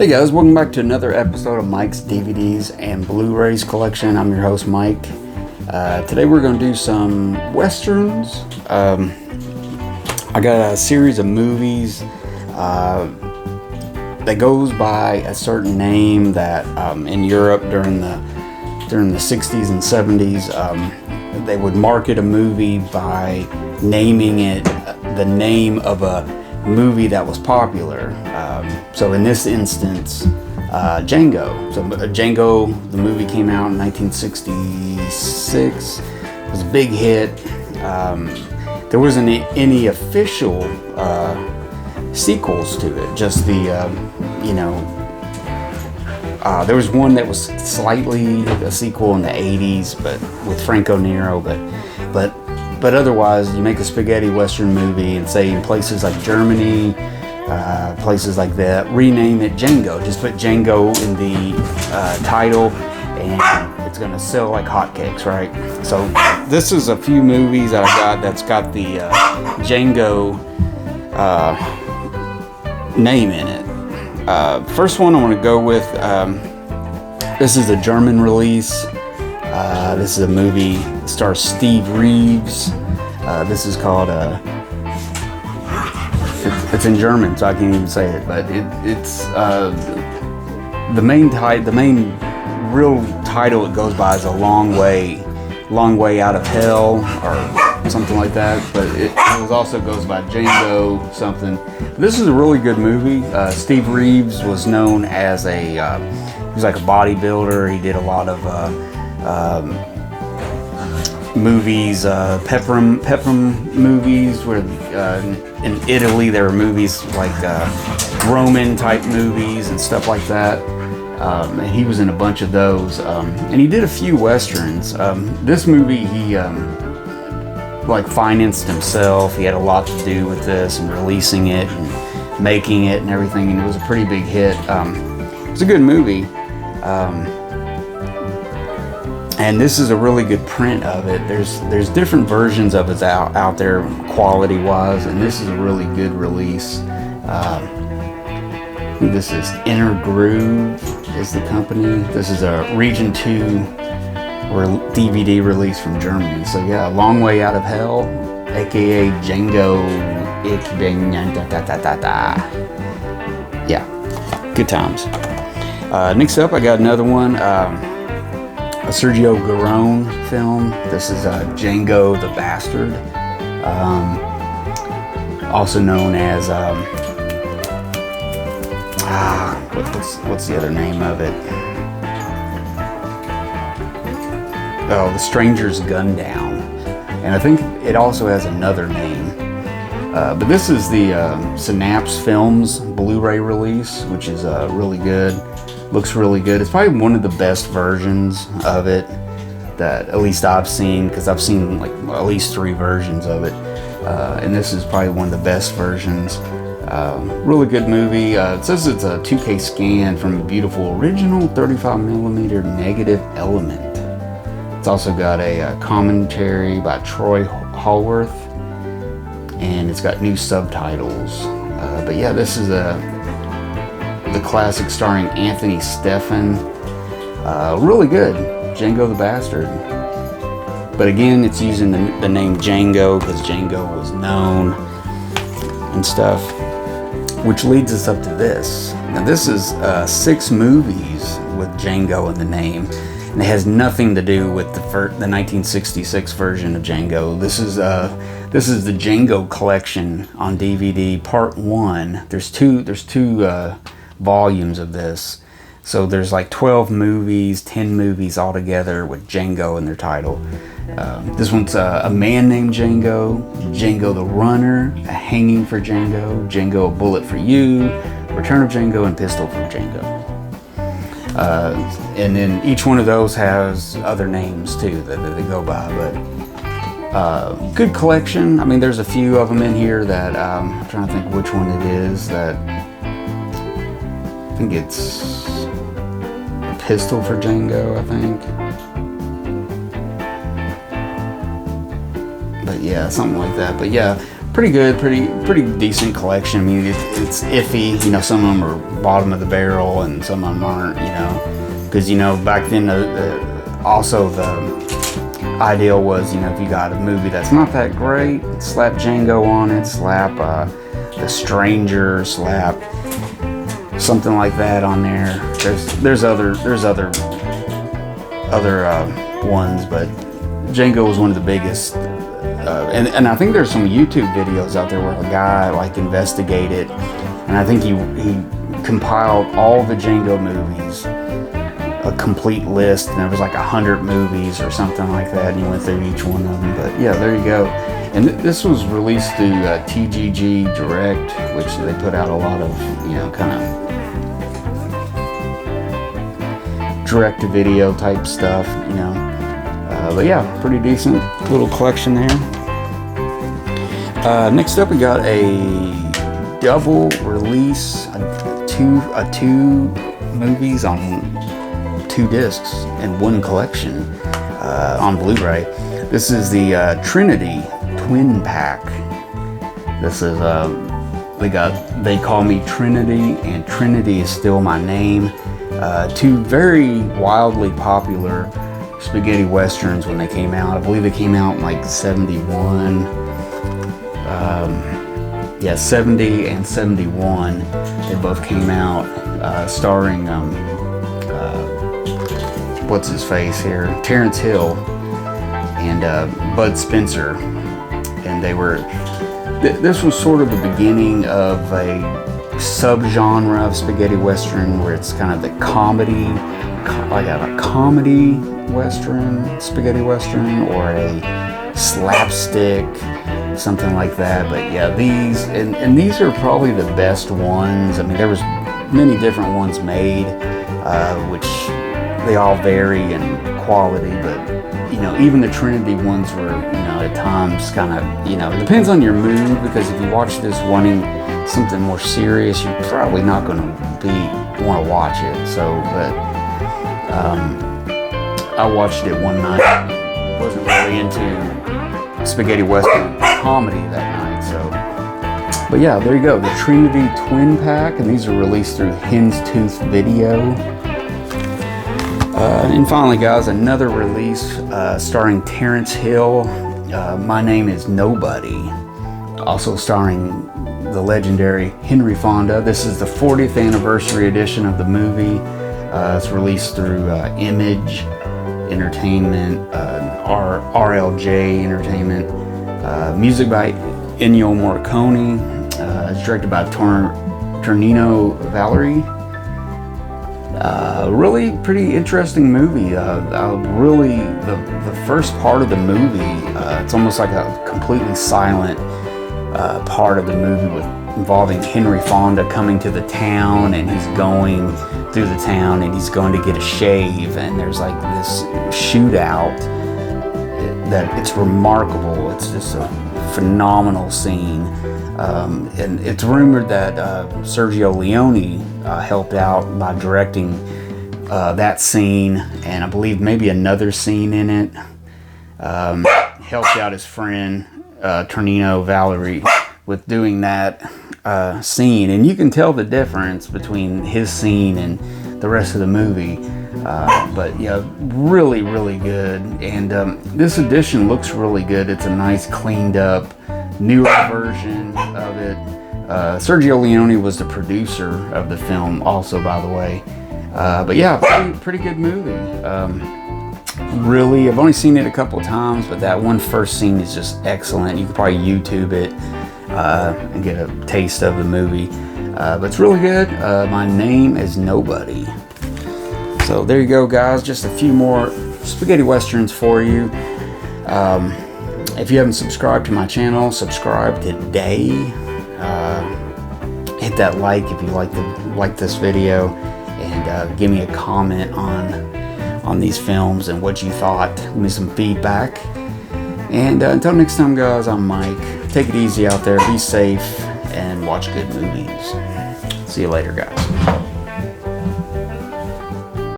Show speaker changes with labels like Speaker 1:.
Speaker 1: Hey guys, welcome back to another episode of Mike's DVDs and Blu-rays collection. I'm your host Mike. Today we're going to do some westerns. I got a series of movies that goes by a certain name that in Europe during the 60s and 70s they would market a movie by naming it the name of a movie that was popular. So in this instance, Django. So Django, the movie came out in 1966. It was a big hit. There wasn't any official sequels to it. Just the, there was one that was slightly a sequel in the 80s, but with Franco Nero. But otherwise, you make a spaghetti western movie and say in places like Germany, places like that, rename it Django. Just put Django in the title and it's gonna sell like hotcakes, right? So this is a few movies that I got that's got the Django name in it. First one I want to go with, this is a German release. This is a movie that stars Steve Reeves. This is called it's in German, so I can't even say it, but it's the main real title it goes by is A Long Way Out of Hell or something like that, but it also goes by Django something. This is a really good movie. Steve Reeves was known as he was like a bodybuilder. He did a lot of movies, Peplum movies, where in Italy there were movies like Roman type movies and stuff like that. And he was in a bunch of those, and he did a few westerns. This movie he financed himself. He had a lot to do with this and releasing it and making it and everything, and it was a pretty big hit. It's a good movie. And this is a really good print of it. There's different versions of it out there quality wise, and this is a really good release. This is Inner Groove is the company. This is a Region 2 DVD release from Germany. So yeah, A Long Way Out of Hell, aka Django. Yeah, good times. Next up, I got another one. A Sergio Garone film. This is Django The Bastard, also known as what's the other name of it? Oh, The Stranger's Gun Down, and I think it also has another name. But this is the Synapse Films Blu-ray release, which is really good. Looks really good. It's probably one of the best versions of it that at least I've seen, because I've seen like at least 3 versions of it, and this is probably one of the best versions. Really good movie. It says it's a 2K scan from a beautiful original 35mm negative element. It's also got a commentary by Troy Hallworth, and it's got new subtitles. But yeah, this is the classic starring Anthony Stephan. Really good. Django the Bastard. But again, it's using the name Django because Django was known and stuff. Which leads us up to this. Now this is 6 movies with Django in the name. And it has nothing to do with the 1966 version of Django. This is the Django Collection on DVD, Part 1. There's two volumes of this, so there's like 12 movies, 10 movies altogether with Django in their title. This one's A Man Named Django, Django the Runner, A Hanging for Django, Django A Bullet for You, Return of Django, and Pistol for Django. And then each one of those has other names too that they go by, but good collection. I mean, there's a few of them in here that I'm trying to think which one it is that I think it's Pistol for Django, I think. But yeah, something like that. But yeah, pretty good, pretty decent collection. I mean, it's iffy. You know, some of them are bottom of the barrel, and some of them aren't. You know, because you know back then also the ideal was, you know, if you got a movie that's not that great, slap Django on it, slap The Stranger, slap something like that on there. There's other ones, but Django was one of the biggest. And I think there's some YouTube videos out there where a guy like investigated, and I think he compiled all the Django movies, a complete list, and there was like 100 movies or something like that, and he went through each one of them. But yeah, there you go. And this was released through TGG Direct, which they put out a lot of, you know, kind of direct-to-video type stuff, you know. But yeah, pretty decent little collection there. Next up, we got a double release, two movies on 2 discs in one collection on Blu-ray. This is the Trinity Twin Pack. This is they call me Trinity, and Trinity is still my name. 2 very wildly popular spaghetti westerns when they came out. I believe they came out in like 71. Yeah, 70 and 71. They both came out, starring what's his face here, Terrence Hill and Bud Spencer, and they were. This was sort of the beginning of a subgenre of spaghetti western where it's kind of the comedy, like a comedy western, spaghetti western, or a slapstick, something like that. But yeah, these and these are probably the best ones. I mean, there was many different ones made, which they all vary in quality, but you know, even the Trinity ones were, you know, at times kind of, you know, it depends on your mood, because if you watch this wanting something more serious, you're probably not going to want to watch it. So, but I watched it one night. Wasn't really into spaghetti western comedy that night, so. But yeah, there you go, the Trinity Twin Pack, and these are released through Hen's Tooth Video. And finally, guys, another release starring Terrence Hill. My Name is Nobody. Also starring the legendary Henry Fonda. This is the 40th anniversary edition of the movie. It's released through Image Entertainment, RLJ Entertainment. Music by Ennio Morricone. It's directed by Tonino Valerie. Really pretty interesting movie. Really, the first part of the movie, it's almost like a completely silent part of the movie involving Henry Fonda coming to the town, and he's going through the town and he's going to get a shave, and there's like this shootout that it's remarkable. It's just a phenomenal scene. And it's rumored that Sergio Leone helped out by directing that scene, and I believe maybe another scene in it. Helped out his friend Tonino Valerie with doing that scene, and you can tell the difference between his scene and the rest of the movie. But yeah, really, really good. And this edition looks really good. It's a nice, cleaned up, newer version of it. Sergio Leone was the producer of the film also, by the way. But yeah, pretty good movie. Really, I've only seen it a couple times, but that one first scene is just excellent. You could probably YouTube it and get a taste of the movie. But it's really good. My Name is Nobody. So there you go, guys. Just a few more spaghetti westerns for you. If you haven't subscribed to my channel, subscribe today. Hit that like if you like this video, and give me a comment on these films and what you thought. Give me some feedback. And until next time, guys, I'm Mike. Take it easy out there. Be safe and watch good movies. See you later, guys.